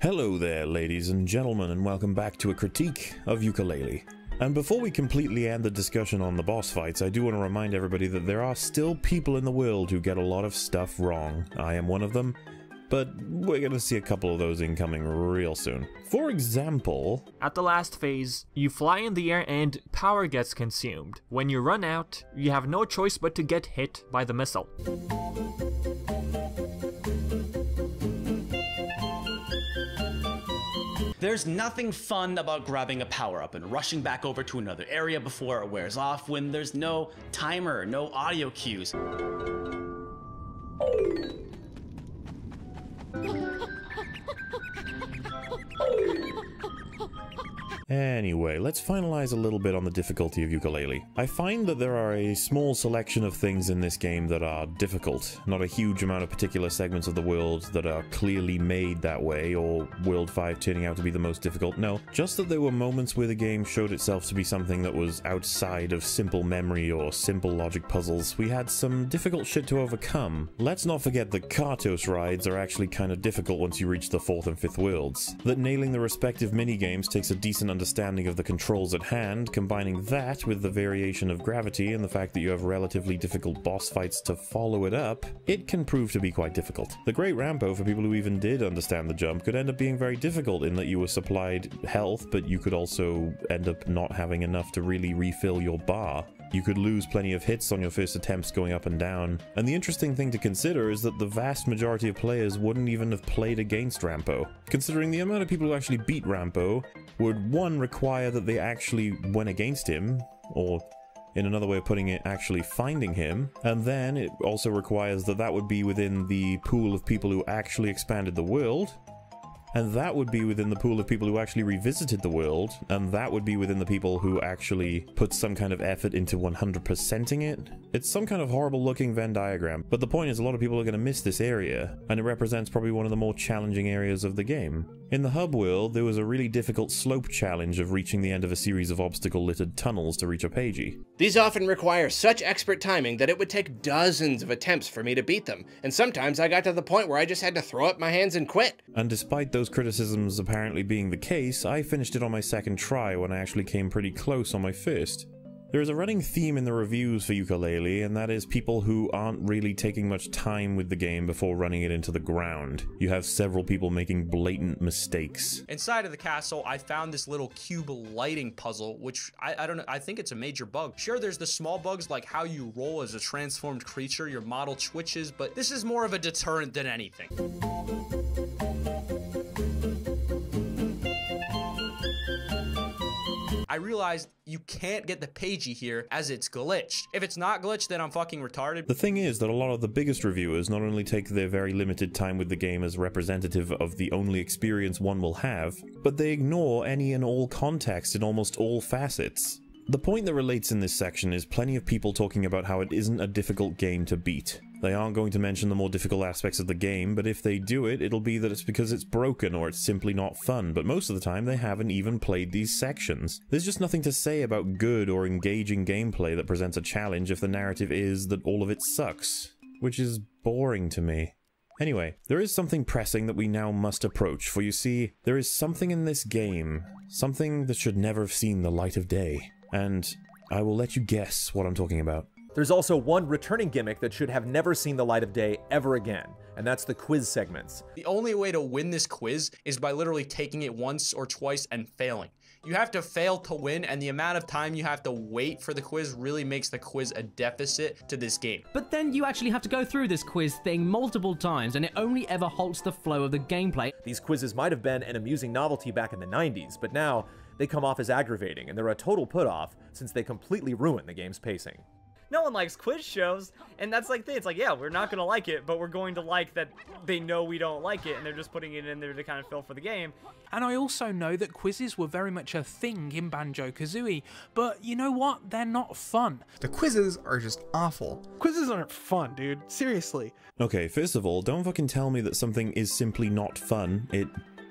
Hello there, ladies and gentlemen, and welcome back to a critique of Yooka Laylee. And before we completely end the discussion on the boss fights, I do want to remind everybody that there are still people in the world who get a lot of stuff wrong. I am one of them, but we're going to see a couple of those incoming real soon. For example, at the last phase, you fly in the air and power gets consumed. When you run out, you have no choice but to get hit by the missile. There's nothing fun about grabbing a power-up and rushing back over to another area before it wears off when there's no timer, no audio cues. Anyway, let's finalize a little bit on the difficulty of Yooka Laylee. I find that there are a small selection of things in this game that are difficult. Not a huge amount of particular segments of the world that are clearly made that way, or World 5 turning out to be the most difficult. No, just that there were moments where the game showed itself to be something that was outside of simple memory or simple logic puzzles. We had some difficult shit to overcome. Let's not forget that Kartos rides are actually kind of difficult once you reach the 4th and 5th worlds. That nailing the respective minigames takes a decent understanding of the controls at hand, combining that with the variation of gravity and the fact that you have relatively difficult boss fights to follow it up, it can prove to be quite difficult. The Great Rampo, for people who even did understand the jump, could end up being very difficult in that you were supplied health, but you could also end up not having enough to really refill your bar. You could lose plenty of hits on your first attempts going up and down. And the interesting thing to consider is that the vast majority of players wouldn't even have played against Rampo. Considering the amount of people who actually beat Rampo would, one, require that they actually went against him, or in another way of putting it, actually finding him, and then it also requires that that would be within the pool of people who actually expanded the world, and that would be within the pool of people who actually revisited the world, and that would be within the people who actually put some kind of effort into 100%ing it. It's some kind of horrible looking Venn diagram, but the point is a lot of people are going to miss this area, and it represents probably one of the more challenging areas of the game. In the hub world, there was a really difficult slope challenge of reaching the end of a series of obstacle-littered tunnels to reach a Pagey. These often require such expert timing that it would take dozens of attempts for me to beat them, and sometimes I got to the point where I just had to throw up my hands and quit. And despite those criticisms apparently being the case, I finished it on my second try when I actually came pretty close on my first. There is a running theme in the reviews for Yooka Laylee, and that is people who aren't really taking much time with the game before running it into the ground. You have several people making blatant mistakes. Inside of the castle, I found this little cube lighting puzzle, which I don't know, I think it's a major bug. Sure, there's the small bugs like how you roll as a transformed creature, your model twitches, but this is more of a deterrent than anything. I realized you can't get the Pagey here as it's glitched. If it's not glitched, then I'm fucking retarded. The thing is that a lot of the biggest reviewers not only take their very limited time with the game as representative of the only experience one will have, but they ignore any and all context in almost all facets. The point that relates in this section is plenty of people talking about how it isn't a difficult game to beat. They aren't going to mention the more difficult aspects of the game, but if they do it, it'll be that it's because it's broken or it's simply not fun, but most of the time they haven't even played these sections. There's just nothing to say about good or engaging gameplay that presents a challenge if the narrative is that all of it sucks, which is boring to me. Anyway, there is something pressing that we now must approach, for you see, there is something in this game, something that should never have seen the light of day, and I will let you guess what I'm talking about. There's also one returning gimmick that should have never seen the light of day ever again, and that's the quiz segments. The only way to win this quiz is by literally taking it once or twice and failing. You have to fail to win, and the amount of time you have to wait for the quiz really makes the quiz a deficit to this game. But then you actually have to go through this quiz thing multiple times, and it only ever halts the flow of the gameplay. These quizzes might have been an amusing novelty back in the 90s, but now they come off as aggravating, and they're a total put-off since they completely ruin the game's pacing. No one likes quiz shows, and that's like the thing. It's like, yeah, we're not gonna like it, but we're going to like that they know we don't like it, and they're just putting it in there to kind of fill for the game. And I also know that quizzes were very much a thing in Banjo-Kazooie, but you know what? They're not fun. The quizzes are just awful. Quizzes aren't fun, dude. Seriously. Okay, first of all, don't fucking tell me that something is simply not fun. It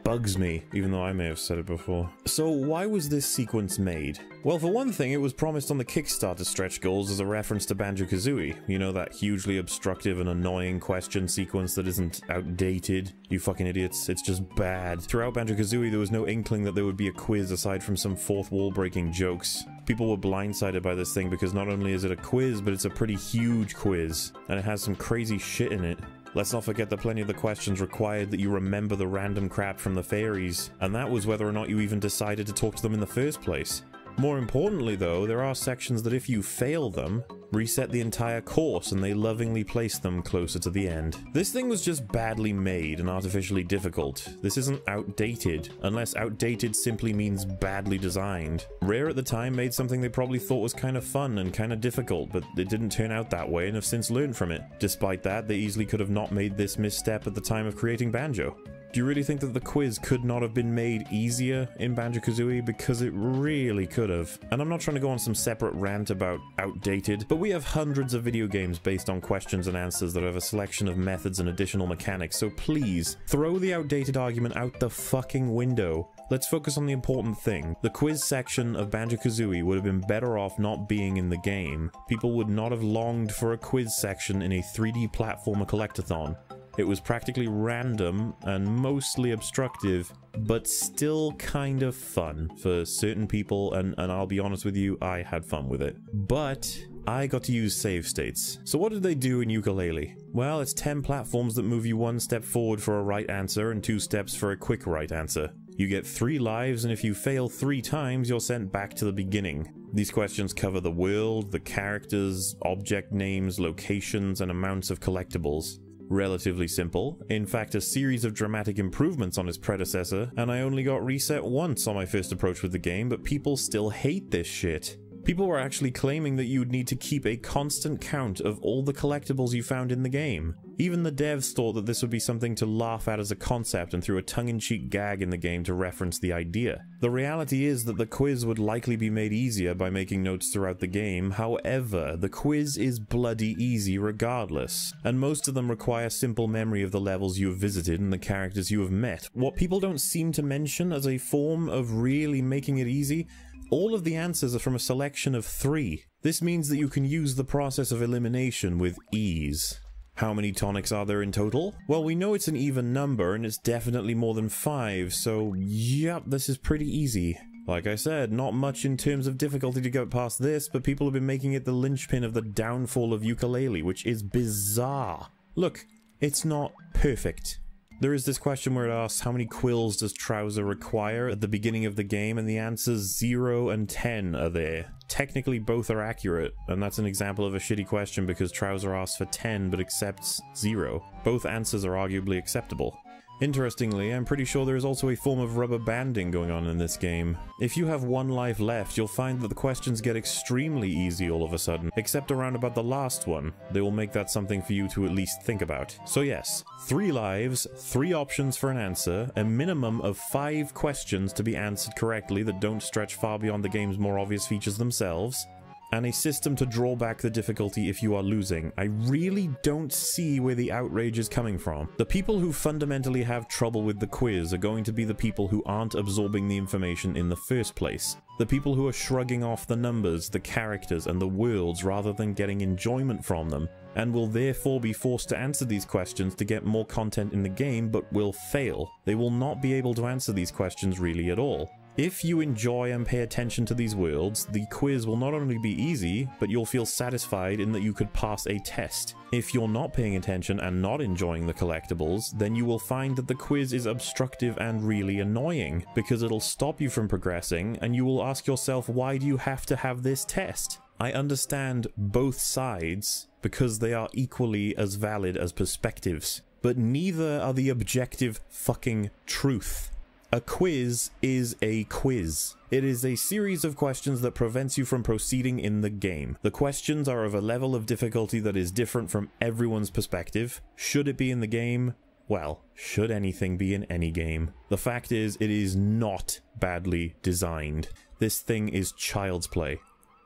bugs me, even though I may have said it before. So why was this sequence made? Well, for one thing, it was promised on the Kickstarter stretch goals as a reference to Banjo-Kazooie. You know, that hugely obstructive and annoying question sequence that isn't outdated? You fucking idiots, it's just bad. Throughout Banjo-Kazooie, there was no inkling that there would be a quiz aside from some fourth wall breaking jokes. People were blindsided by this thing because not only is it a quiz, but it's a pretty huge quiz, and it has some crazy shit in it. Let's not forget that plenty of the questions required that you remember the random crap from the fairies, and that was whether or not you even decided to talk to them in the first place. More importantly though, there are sections that if you fail them, reset the entire course and they lovingly place them closer to the end. This thing was just badly made and artificially difficult. This isn't outdated, unless outdated simply means badly designed. Rare at the time made something they probably thought was kind of fun and kind of difficult, but it didn't turn out that way and have since learned from it. Despite that, they easily could have not made this misstep at the time of creating Banjo. Do you really think that the quiz could not have been made easier in Banjo-Kazooie? Because it really could have. And I'm not trying to go on some separate rant about outdated, but we have hundreds of video games based on questions and answers that have a selection of methods and additional mechanics, so please, throw the outdated argument out the fucking window. Let's focus on the important thing. The quiz section of Banjo-Kazooie would have been better off not being in the game. People would not have longed for a quiz section in a 3D platformer collectathon. It was practically random and mostly obstructive, but still kind of fun for certain people, and I'll be honest with you, I had fun with it. But I got to use save states. So what did they do in Yooka Laylee? Well, it's 10 platforms that move you 1 step forward for a right answer and 2 steps for a quick right answer. You get 3 lives, and if you fail 3 times, you're sent back to the beginning. These questions cover the world, the characters, object names, locations, and amounts of collectibles. Relatively simple, in fact a series of dramatic improvements on its predecessor, and I only got reset once on my first approach with the game, but people still hate this shit. People were actually claiming that you would need to keep a constant count of all the collectibles you found in the game. Even the devs thought that this would be something to laugh at as a concept and threw a tongue-in-cheek gag in the game to reference the idea. The reality is that the quiz would likely be made easier by making notes throughout the game, however, the quiz is bloody easy regardless, and most of them require simple memory of the levels you have visited and the characters you have met. What people don't seem to mention as a form of really making it easy, all of the answers are from a selection of 3. This means that you can use the process of elimination with ease. How many tonics are there in total? Well, we know it's an even number, and it's definitely more than 5, so yep, this is pretty easy. Like I said, not much in terms of difficulty to get past this, but people have been making it the linchpin of the downfall of Yooka Laylee, which is bizarre. Look, it's not perfect. There is this question where it asks how many quills does Trouser require at the beginning of the game, and the answers 0 and 10 are there. Technically both are accurate, and that's an example of a shitty question because Trouser asks for 10 but accepts 0. Both answers are arguably acceptable. Interestingly, I'm pretty sure there is also a form of rubber banding going on in this game. If you have 1 life left, you'll find that the questions get extremely easy all of a sudden, except around about the last one. They will make that something for you to at least think about. So yes, 3 lives, 3 options for an answer, a minimum of 5 questions to be answered correctly that don't stretch far beyond the game's more obvious features themselves, and a system to draw back the difficulty if you are losing. I really don't see where the outrage is coming from. The people who fundamentally have trouble with the quiz are going to be the people who aren't absorbing the information in the first place. The people who are shrugging off the numbers, the characters, and the worlds rather than getting enjoyment from them, and will therefore be forced to answer these questions to get more content in the game, but will fail. They will not be able to answer these questions really at all. If you enjoy and pay attention to these worlds, the quiz will not only be easy, but you'll feel satisfied in that you could pass a test. If you're not paying attention and not enjoying the collectibles, then you will find that the quiz is obstructive and really annoying, because it'll stop you from progressing, and you will ask yourself, why do you have to have this test? I understand both sides, because they are equally as valid as perspectives, but neither are the objective fucking truth. A quiz is a quiz. It is a series of questions that prevents you from proceeding in the game. The questions are of a level of difficulty that is different from everyone's perspective. Should it be in the game? Well, should anything be in any game? The fact is, it is not badly designed. This thing is child's play.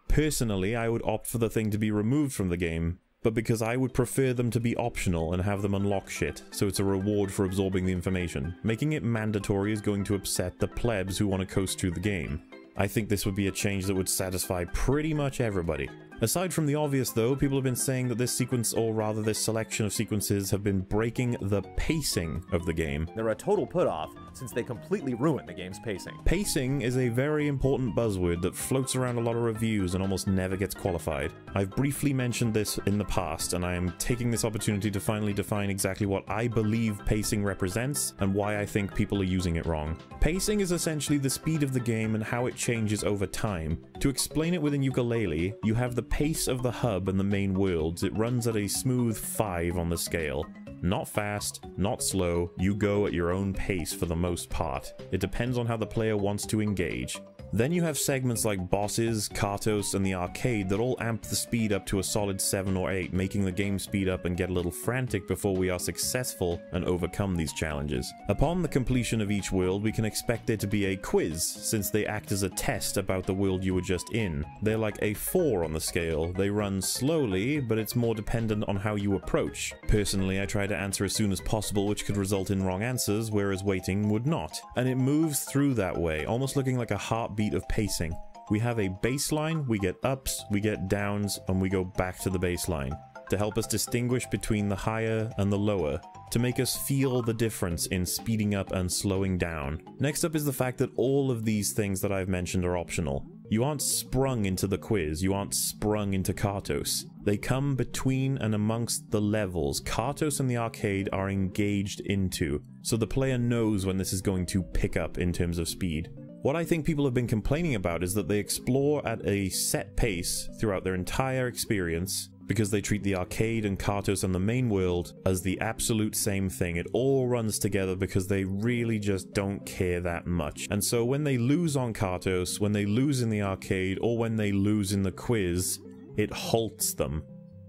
Personally, I would opt for the thing to be removed from the game, but because I would prefer them to be optional and have them unlock shit, so it's a reward for absorbing the information. Making it mandatory is going to upset the plebs who want to coast through the game. I think this would be a change that would satisfy pretty much everybody. Aside from the obvious though, people have been saying that this sequence, or rather this selection of sequences, have been breaking the pacing of the game. They're a total put-off, since they completely ruin the game's pacing. Pacing is a very important buzzword that floats around a lot of reviews and almost never gets qualified. I've briefly mentioned this in the past, and I am taking this opportunity to finally define exactly what I believe pacing represents and why I think people are using it wrong. Pacing is essentially the speed of the game and how it changes over time. To explain it within Yooka Laylee, you have the pace of the hub and the main worlds. It runs at a smooth 5 on the scale. Not fast, not slow, you go at your own pace for the most part. It depends on how the player wants to engage. Then you have segments like bosses, Kartos, and the arcade that all amp the speed up to a solid 7 or 8, making the game speed up and get a little frantic before we are successful and overcome these challenges. Upon the completion of each world, we can expect there to be a quiz, since they act as a test about the world you were just in. They're like a 4 on the scale. They run slowly, but it's more dependent on how you approach. Personally, I try to answer as soon as possible, which could result in wrong answers, whereas waiting would not. And it moves through that way, almost looking like a heartbeat of pacing. We have a baseline, we get ups, we get downs, and we go back to the baseline to help us distinguish between the higher and the lower, to make us feel the difference in speeding up and slowing down. Next up is the fact that all of these things that I've mentioned are optional. You aren't sprung into the quiz, you aren't sprung into Kartos. They come between and amongst the levels Kartos and the arcade are engaged into, so the player knows when this is going to pick up in terms of speed. What I think people have been complaining about is that they explore at a set pace throughout their entire experience, because they treat the arcade and Kartos and the main world as the absolute same thing. It all runs together because they really just don't care that much. And so when they lose on Kartos, when they lose in the arcade, or when they lose in the quiz, it halts them.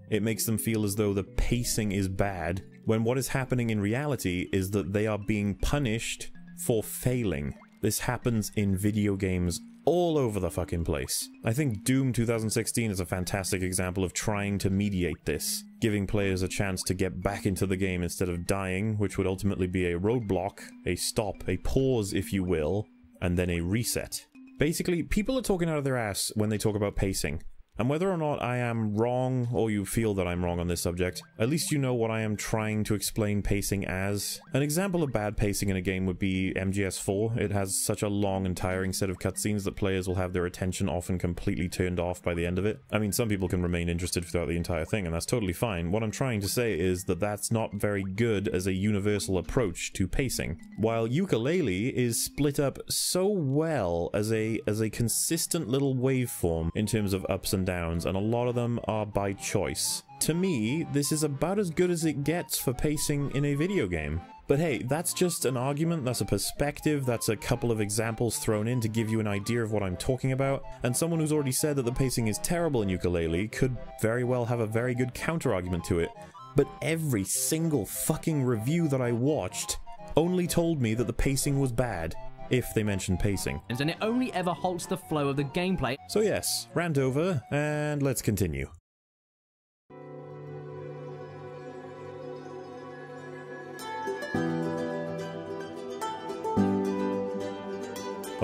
It makes them feel as though the pacing is bad, when what is happening in reality is that they are being punished for failing. This happens in video games all over the fucking place. I think Doom 2016 is a fantastic example of trying to mediate this, giving players a chance to get back into the game instead of dying, which would ultimately be a roadblock, a stop, a pause if you will, and then a reset. Basically, people are talking out of their ass when they talk about pacing. And whether or not I am wrong, or you feel that I'm wrong on this subject, at least you know what I am trying to explain pacing as. An example of bad pacing in a game would be MGS4. It has such a long and tiring set of cutscenes that players will have their attention often completely turned off by the end of it. I mean, some people can remain interested throughout the entire thing, and that's totally fine. What I'm trying to say is that that's not very good as a universal approach to pacing. While Yooka Laylee is split up so well as a consistent little waveform in terms of ups and downs, and a lot of them are by choice. To me, this is about as good as it gets for pacing in a video game. But hey, that's just an argument, that's a perspective, that's a couple of examples thrown in to give you an idea of what I'm talking about, and someone who's already said that the pacing is terrible in Yooka Laylee could very well have a very good counter-argument to it. But every single fucking review that I watched only told me that the pacing was bad. If they mention pacing. And it only ever halts the flow of the gameplay. So yes, rant over, and let's continue.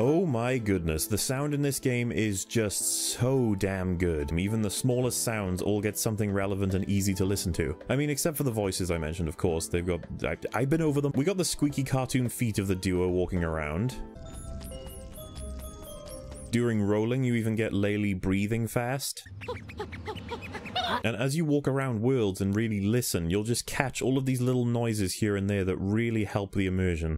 Oh my goodness, the sound in this game is just so damn good. Even the smallest sounds all get something relevant and easy to listen to. I mean, except for the voices I mentioned, of course. They've got... I've been over them. We got the squeaky cartoon feet of the duo walking around. During rolling, you even get Laylee breathing fast. And as you walk around worlds and really listen, you'll just catch all of these little noises here and there that really help the immersion.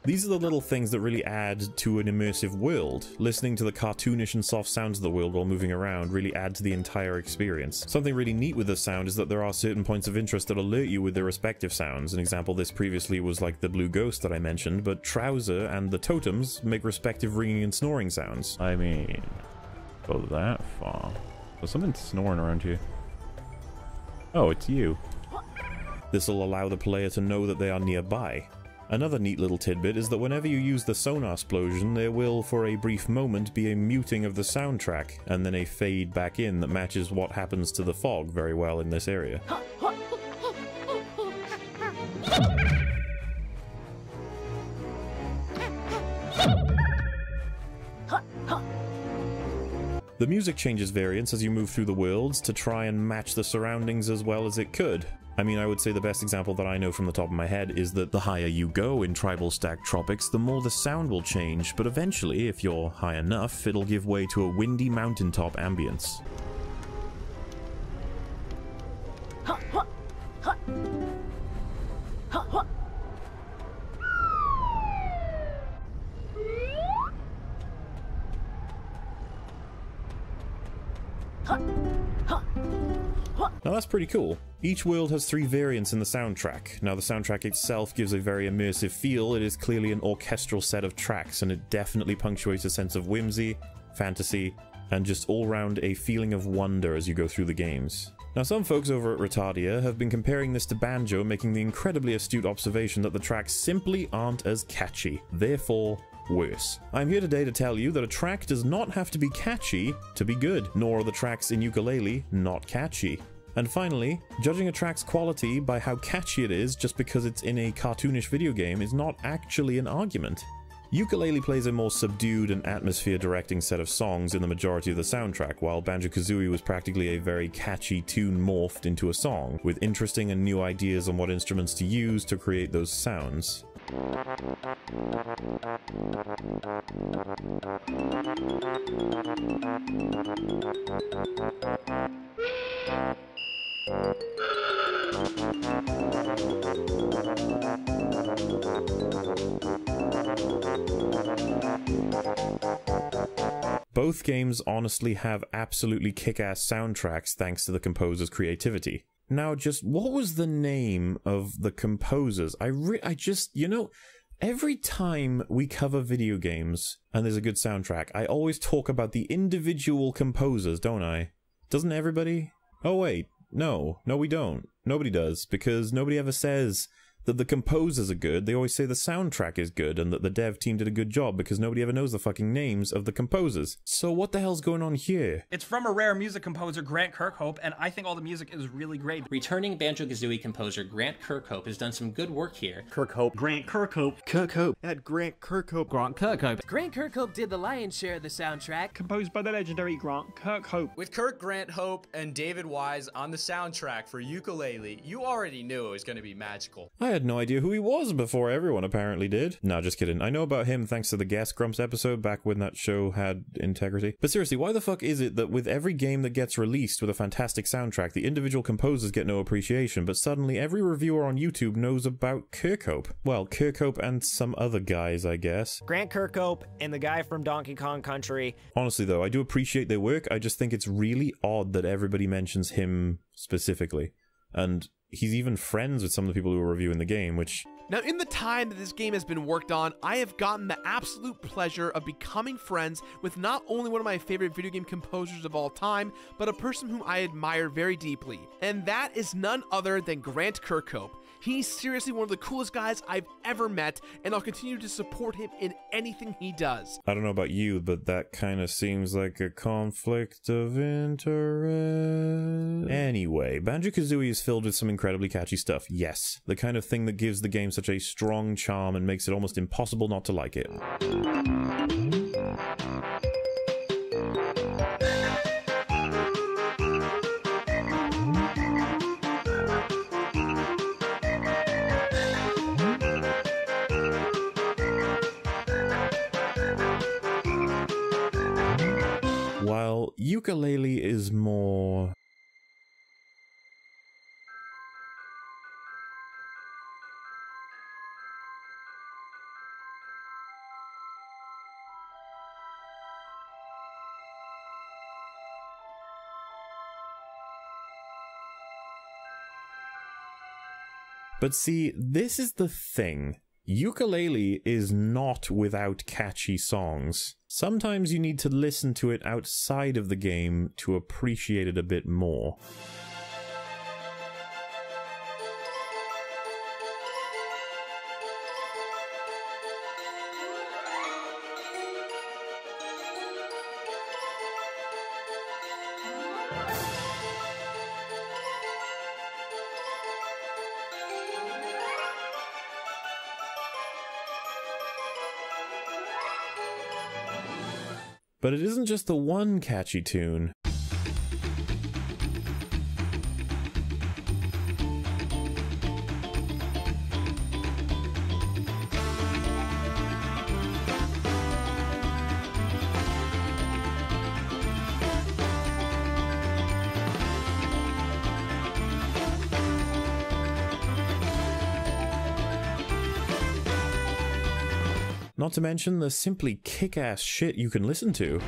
These are the little things that really add to an immersive world. Listening to the cartoonish and soft sounds of the world while moving around really add to the entire experience. Something really neat with the sound is that there are certain points of interest that alert you with their respective sounds. An example of this previously was like the blue ghost that I mentioned, but Trouser and the totems make respective ringing and snoring sounds. I mean, go that far. There's something snoring around here. Oh, it's you. This will allow the player to know that they are nearby. Another neat little tidbit is that whenever you use the sonar explosion, there will, for a brief moment, be a muting of the soundtrack, and then a fade back in that matches what happens to the fog very well in this area. The music changes variants as you move through the worlds to try and match the surroundings as well as it could. I mean, I would say the best example that I know from the top of my head is that the higher you go in Tribal Stack Tropics, the more the sound will change, but eventually, if you're high enough, it'll give way to a windy mountaintop ambience. Now that's pretty cool. Each world has 3 variants in the soundtrack. Now the soundtrack itself gives a very immersive feel. It is clearly an orchestral set of tracks, and it definitely punctuates a sense of whimsy, fantasy, and just all-round a feeling of wonder as you go through the games. Now some folks over at Retardia have been comparing this to Banjo, making the incredibly astute observation that the tracks simply aren't as catchy, therefore worse. I'm here today to tell you that a track does not have to be catchy to be good, nor are the tracks in Yooka Laylee not catchy. And finally, judging a track's quality by how catchy it is just because it's in a cartoonish video game is not actually an argument. Yooka Laylee plays a more subdued and atmosphere-directing set of songs in the majority of the soundtrack, while Banjo-Kazooie was practically a very catchy tune morphed into a song, with interesting and new ideas on what instruments to use to create those sounds. Both games honestly have absolutely kick-ass soundtracks thanks to the composer's creativity. Now, just what was the name of the composers? I just, you know, every time we cover video games and there's a good soundtrack, I always talk about the individual composers, don't I? Doesn't everybody? Oh wait, no, we don't. Nobody does, because nobody ever says that the composers are good. They always say the soundtrack is good and that the dev team did a good job, because nobody ever knows the fucking names of the composers. So what the hell's going on here? It's from a rare music composer, Grant Kirkhope, and I think all the music is really great. Returning Banjo-Kazooie composer Grant Kirkhope has done some good work here. Kirkhope. Grant Kirkhope. Kirkhope. At Grant Kirkhope. Grant Kirkhope. Grant Kirkhope did the lion's share of the soundtrack. Composed by the legendary Grant Kirkhope. With Kirk Grant Hope and David Wise on the soundtrack for Yooka Laylee, you already knew it was going to be magical. I had no idea who he was before everyone apparently did. No, just kidding. I know about him thanks to the Guest Grumps episode back when that show had integrity. But seriously, why the fuck is it that with every game that gets released with a fantastic soundtrack, the individual composers get no appreciation, but suddenly every reviewer on YouTube knows about Kirkhope? Well, Kirkhope and some other guys, I guess. Grant Kirkhope and the guy from Donkey Kong Country. Honestly though, I do appreciate their work. I just think it's really odd that everybody mentions him specifically. And he's even friends with some of the people who are reviewing the game, which... Now, in the time that this game has been worked on, I have gotten the absolute pleasure of becoming friends with not only one of my favorite video game composers of all time, but a person whom I admire very deeply. And that is none other than Grant Kirkhope. He's seriously one of the coolest guys I've ever met, and I'll continue to support him in anything he does. I don't know about you, but that kind of seems like a conflict of interest. Anyway, Banjo-Kazooie is filled with some incredibly catchy stuff, yes. The kind of thing that gives the game such a strong charm and makes it almost impossible not to like it. While Yooka Laylee is more... But see, this is the thing. Yooka Laylee is not without catchy songs. Sometimes you need to listen to it outside of the game to appreciate it a bit more. But it isn't just the one catchy tune. Not to mention the simply kick-ass shit you can listen to.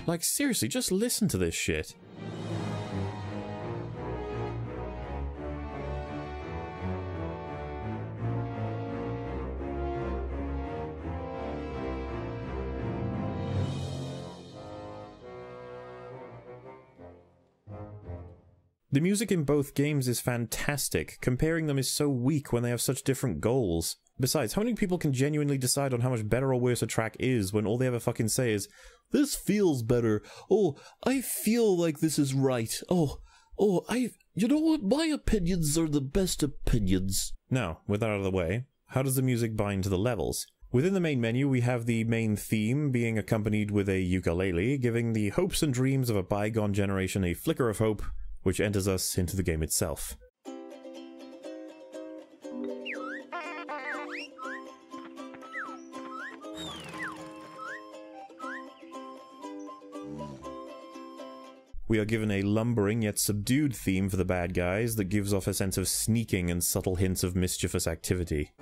Like, seriously, just listen to this shit. The music in both games is fantastic. Comparing them is so weak when they have such different goals. Besides, how many people can genuinely decide on how much better or worse a track is when all they ever fucking say is, "This feels better. Oh, I feel like this is right. You know what? My opinions are the best opinions." Now, with that out of the way, how does the music bind to the levels? Within the main menu, we have the main theme being accompanied with a ukulele, giving the hopes and dreams of a bygone generation a flicker of hope, which enters us into the game itself. We are given a lumbering yet subdued theme for the bad guys that gives off a sense of sneaking and subtle hints of mischievous activity.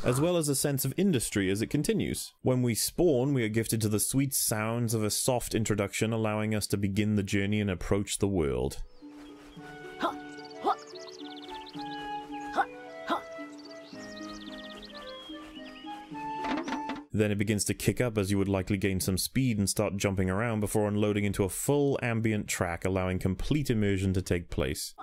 As well as a sense of industry as it continues. When we spawn, we are gifted to the sweet sounds of a soft introduction, allowing us to begin the journey and approach the world. Then it begins to kick up as you would likely gain some speed and start jumping around before unloading into a full ambient track, allowing complete immersion to take place.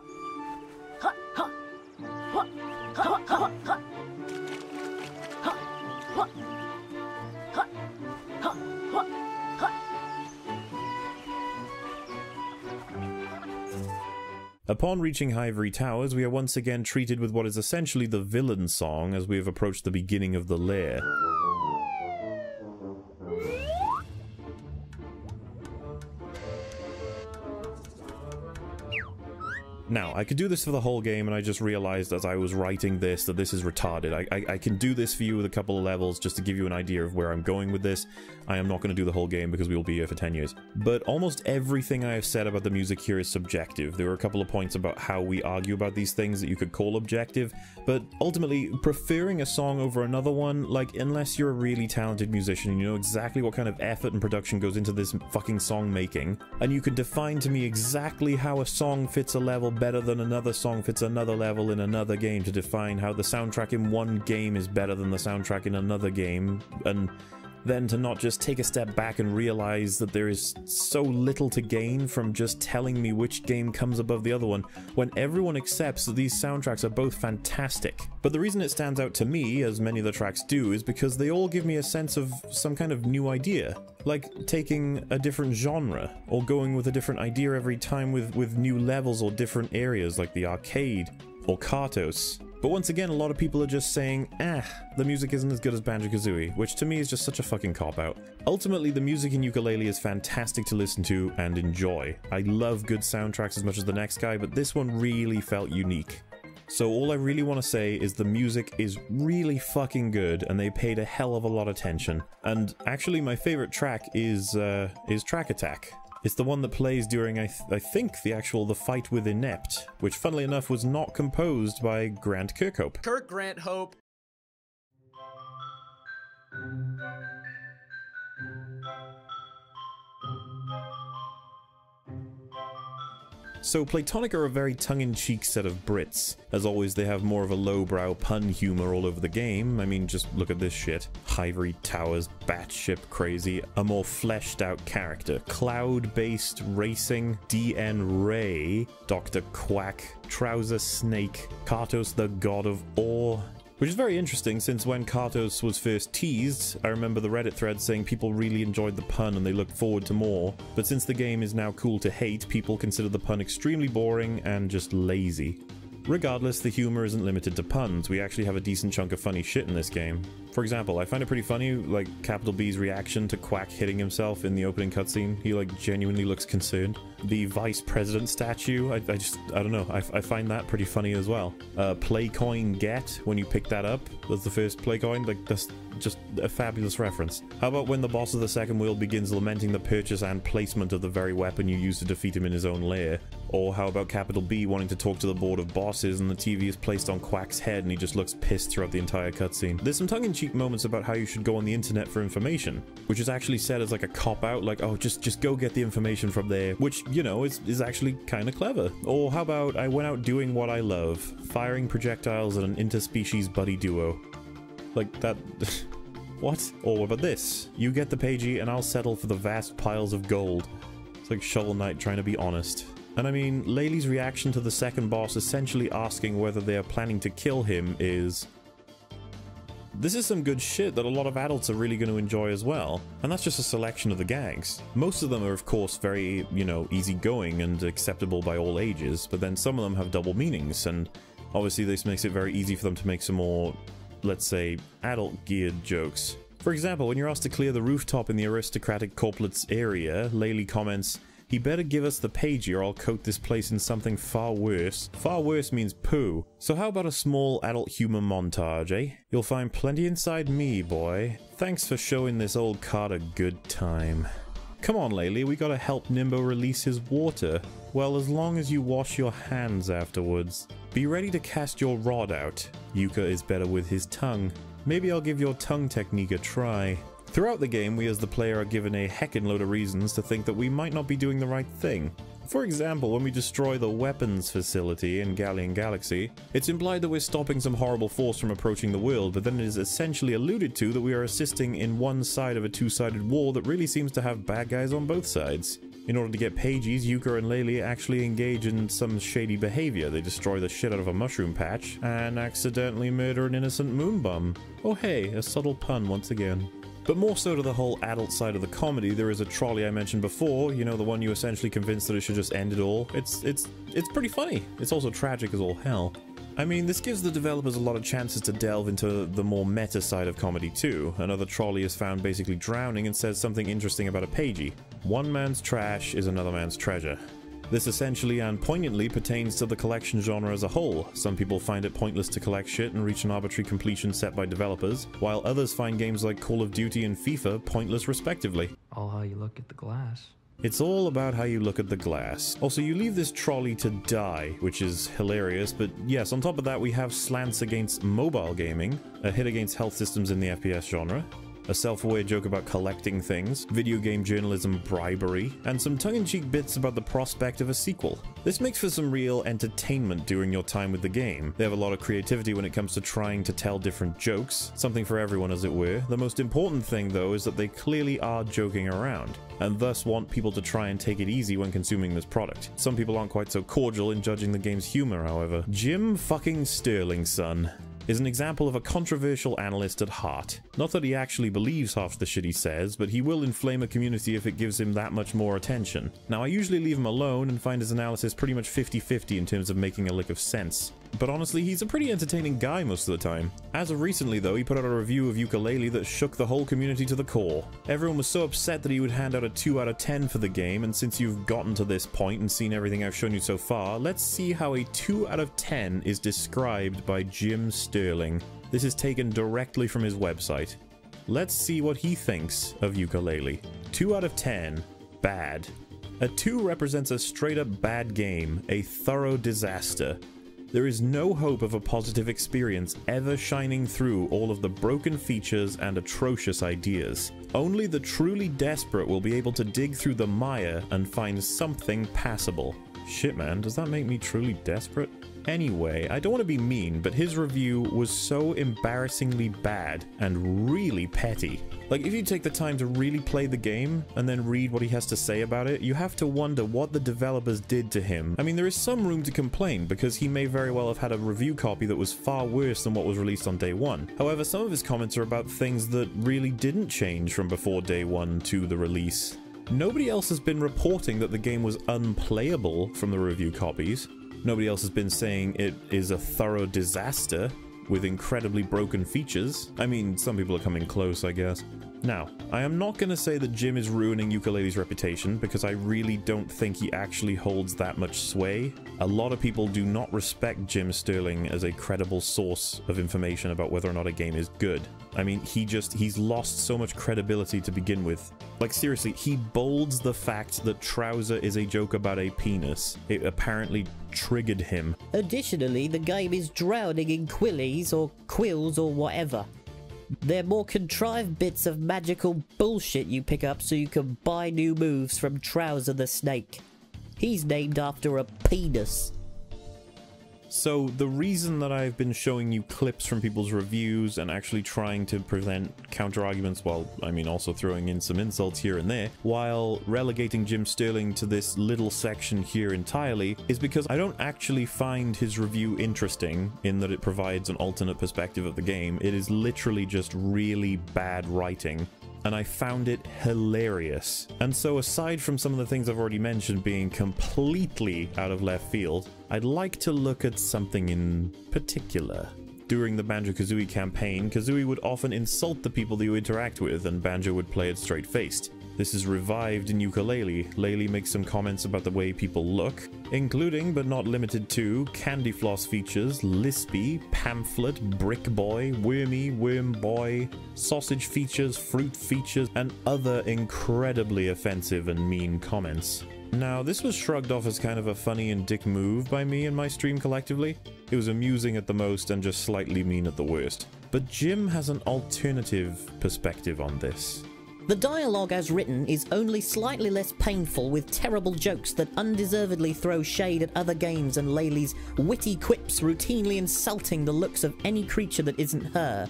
Upon reaching Ivory Towers, we are once again treated with what is essentially the villain song as we have approached the beginning of the lair. Now, I could do this for the whole game, and I just realized as I was writing this that this is retarded. I can do this for you with a couple of levels just to give you an idea of where I'm going with this. I am not going to do the whole game because we will be here for 10 years. But almost everything I have said about the music here is subjective. There were a couple of points about how we argue about these things that you could call objective, but ultimately, preferring a song over another one, like, unless you're a really talented musician and you know exactly what kind of effort and production goes into this fucking song making, and you can define to me exactly how a song fits a level better than another song fits another level in another game, to define how the soundtrack in one game is better than the soundtrack in another game, and then to not just take a step back and realize that there is so little to gain from just telling me which game comes above the other one, when everyone accepts that these soundtracks are both fantastic. But the reason it stands out to me, as many of the tracks do, is because they all give me a sense of some kind of new idea. Like taking a different genre, or going with a different idea every time with new levels or different areas like the arcade, or Kartos. But once again, a lot of people are just saying, the music isn't as good as Banjo-Kazooie, which to me is just such a fucking cop-out. Ultimately, the music in Yooka Laylee is fantastic to listen to and enjoy. I love good soundtracks as much as the next guy, but this one really felt unique. So all I really want to say is the music is really fucking good, and they paid a hell of a lot of attention. And actually my favorite track is Track Attack. It's the one that plays during, I think, the fight with Inept, which funnily enough was not composed by Grant Kirkhope. Grant Hope. So Playtonic are a very tongue-in-cheek set of Brits. As always, they have more of a lowbrow pun humor all over the game. I mean, just look at this shit. Ivory Towers, batshit crazy, a more fleshed out character. Cloud-based racing, DN Ray, Dr. Quack, Trouser Snake, Kartos the God of Ore. Which is very interesting, since when Kartos was first teased, I remember the Reddit thread saying people really enjoyed the pun and they looked forward to more, but since the game is now cool to hate, people consider the pun extremely boring and just lazy. Regardless, the humor isn't limited to puns. We actually have a decent chunk of funny shit in this game. For example, I find it pretty funny, like, Capital B's reaction to Quack hitting himself in the opening cutscene. He, like, genuinely looks concerned. The Vice President statue, I don't know, I find that pretty funny as well. Playcoin Get, when you pick that up, was the first Playcoin, like, that's just a fabulous reference. How about when the boss of the second world begins lamenting the purchase and placement of the very weapon you used to defeat him in his own lair? Or how about Capital B wanting to talk to the board of bosses and the TV is placed on Quack's head and he just looks pissed throughout the entire cutscene. There's some tongue-in-cheek moments about how you should go on the internet for information, which is actually said as like a cop-out, like, oh, just go get the information from there, which, you know, is actually kind of clever. Or how about, I went out doing what I love, firing projectiles at an interspecies buddy duo. Like, that... What? Or what about this? You get the pagey and I'll settle for the vast piles of gold. It's like Shovel Knight trying to be honest. And I mean, Laylee's reaction to the second boss essentially asking whether they are planning to kill him is... This is some good shit that a lot of adults are really going to enjoy as well. And that's just a selection of the gags. Most of them are of course very, you know, easygoing and acceptable by all ages, but then some of them have double meanings, and obviously this makes it very easy for them to make some more, let's say, adult-geared jokes. For example, when you're asked to clear the rooftop in the aristocratic corporate's area, Laylee comments, "He better give us the pagey or I'll coat this place in something far worse." Far worse means poo. So how about a small adult humor montage, eh? You'll find plenty inside me, boy. Thanks for showing this old card a good time. Come on, Laylee, we gotta help Nimbo release his water. Well, as long as you wash your hands afterwards. Be ready to cast your rod out. Yooka is better with his tongue. Maybe I'll give your tongue technique a try. Throughout the game, we as the player are given a heckin' load of reasons to think that we might not be doing the right thing. For example, when we destroy the weapons facility in Galleon Galaxy, it's implied that we're stopping some horrible force from approaching the world, but then it is essentially alluded to that we are assisting in one side of a two-sided war that really seems to have bad guys on both sides. In order to get pages, Yooka and Laylee actually engage in some shady behavior. They destroy the shit out of a mushroom patch and accidentally murder an innocent moon bum. Oh hey, a subtle pun once again. But more so to the whole adult side of the comedy, there is a trolley I mentioned before, you know, the one you essentially convinced that it should just end it all. It's pretty funny. It's also tragic as all hell. I mean, this gives the developers a lot of chances to delve into the more meta side of comedy too. Another trolley is found basically drowning and says something interesting about a pagey. One man's trash is another man's treasure. This essentially and poignantly pertains to the collection genre as a whole. Some people find it pointless to collect shit and reach an arbitrary completion set by developers, while others find games like Call of Duty and FIFA pointless respectively. All how you look at the glass. It's all about how you look at the glass. Also, you leave this trolley to die, which is hilarious, but yes, on top of that we have slants against mobile gaming, a hit against health systems in the FPS genre, a self-aware joke about collecting things, video game journalism bribery, and some tongue-in-cheek bits about the prospect of a sequel. This makes for some real entertainment during your time with the game. They have a lot of creativity when it comes to trying to tell different jokes, something for everyone as it were. The most important thing though is that they clearly are joking around, and thus want people to try and take it easy when consuming this product. Some people aren't quite so cordial in judging the game's humor, however. Jim fucking Sterling, son, is an example of a controversial analyst at heart. Not that he actually believes half the shit he says, but he will inflame a community if it gives him that much more attention. Now, I usually leave him alone and find his analysis pretty much 50-50 in terms of making a lick of sense. but honestly, he's a pretty entertaining guy most of the time. As of recently though, he put out a review of Yooka Laylee that shook the whole community to the core. Everyone was so upset that he would hand out a 2 out of 10 for the game, and since you've gotten to this point and seen everything I've shown you so far, let's see how a 2 out of 10 is described by Jim Sterling. This is taken directly from his website. Let's see what he thinks of Yooka Laylee. 2 out of 10, bad. A 2 represents a straight-up bad game, a thorough disaster. There is no hope of a positive experience ever shining through all of the broken features and atrocious ideas. Only the truly desperate will be able to dig through the mire and find something passable. Shit man, does that make me truly desperate? Anyway, I don't want to be mean, but his review was so embarrassingly bad and really petty. Like, if you take the time to really play the game and then read what he has to say about it, you have to wonder what the developers did to him. I mean, there is some room to complain because he may very well have had a review copy that was far worse than what was released on day one. However, some of his comments are about things that really didn't change from before day one to the release. Nobody else has been reporting that the game was unplayable from the review copies. Nobody else has been saying it is a thorough disaster with incredibly broken features. I mean, some people are coming close, I guess. Now, I am not going to say that Jim is ruining Yooka Laylee's reputation, because I really don't think he actually holds that much sway. A lot of people do not respect Jim Sterling as a credible source of information about whether or not a game is good. I mean, he's lost so much credibility to begin with. Like, seriously, he bolds the fact that Trouser is a joke about a penis. It apparently triggered him. Additionally, the game is drowning in quillies or quills or whatever. They're more contrived bits of magical bullshit you pick up so you can buy new moves from Trouser the Snake. He's named after a penis. So the reason that I've been showing you clips from people's reviews and actually trying to prevent counter-arguments while, I mean, also throwing in some insults here and there, while relegating Jim Sterling to this little section here entirely, is because I don't actually find his review interesting in that it provides an alternate perspective of the game. It is literally just really bad writing. And I found it hilarious. And so aside from some of the things I've already mentioned being completely out of left field, I'd like to look at something in particular. During the Banjo-Kazooie campaign, Kazooie would often insult the people that you interact with, and Banjo would play it straight-faced. This is revived in Yooka Laylee. Laylee makes some comments about the way people look, including but not limited to Candy Floss features, Lispy, Pamphlet, Brick Boy, Wormy, Worm Boy, Sausage features, Fruit features, and other incredibly offensive and mean comments. Now, this was shrugged off as kind of a funny and dick move by me and my stream collectively. It was amusing at the most and just slightly mean at the worst. But Jim has an alternative perspective on this. The dialogue as written is only slightly less painful, with terrible jokes that undeservedly throw shade at other games and Laylee's witty quips routinely insulting the looks of any creature that isn't her.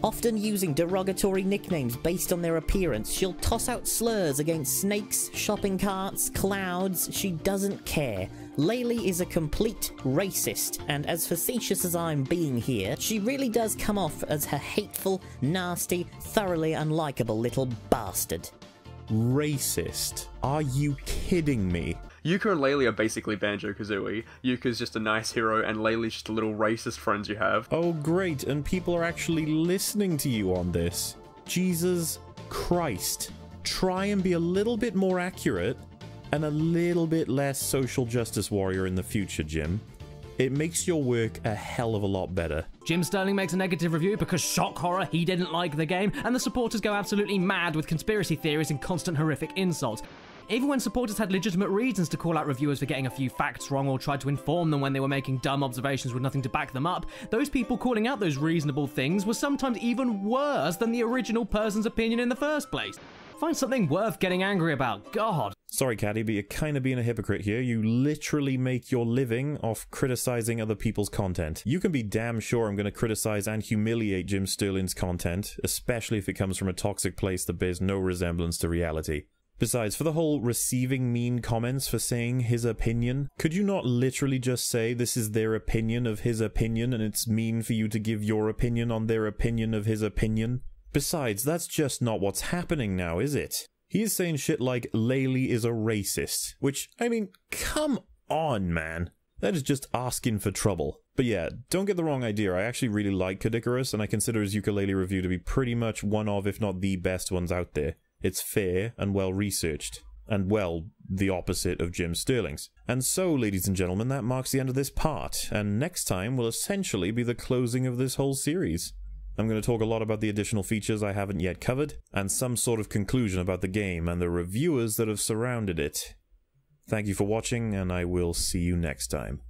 Often using derogatory nicknames based on their appearance, she'll toss out slurs against snakes, shopping carts, clouds. She doesn't care. Laylee is a complete racist, and as facetious as I'm being here, she really does come off as her hateful, nasty, thoroughly unlikable little bastard. Racist? Are you kidding me? Yooka and Laylee are basically Banjo-Kazooie. Yooka's just a nice hero, and Laylee's just a little racist friends you have. Oh great, and people are actually listening to you on this. Jesus Christ. Try and be a little bit more accurate, and a little bit less social justice warrior in the future, Jim. It makes your work a hell of a lot better. Jim Sterling makes a negative review because, shock horror, he didn't like the game, and the supporters go absolutely mad with conspiracy theories and constant horrific insults. Even when supporters had legitimate reasons to call out reviewers for getting a few facts wrong or tried to inform them when they were making dumb observations with nothing to back them up, those people calling out those reasonable things were sometimes even worse than the original person's opinion in the first place. Find something worth getting angry about, God. Sorry, Caddy, but you're kind of being a hypocrite here. You literally make your living off criticizing other people's content. You can be damn sure I'm going to criticize and humiliate Jim Sterling's content, especially if it comes from a toxic place that bears no resemblance to reality. Besides, for the whole receiving mean comments for saying his opinion, could you not literally just say this is their opinion of his opinion and it's mean for you to give your opinion on their opinion of his opinion? Besides, that's just not what's happening now, is it? He is saying shit like Laylee is a racist, which, I mean, come on, man. That is just asking for trouble. But yeah, don't get the wrong idea, I actually really like Kadikarus, and I consider his Yooka Laylee review to be pretty much one of, if not the best ones out there. It's fair and well researched. And well, the opposite of Jim Sterling's. And so, ladies and gentlemen, that marks the end of this part, and next time will essentially be the closing of this whole series. I'm going to talk a lot about the additional features I haven't yet covered, and some sort of conclusion about the game and the reviewers that have surrounded it. Thank you for watching, and I will see you next time.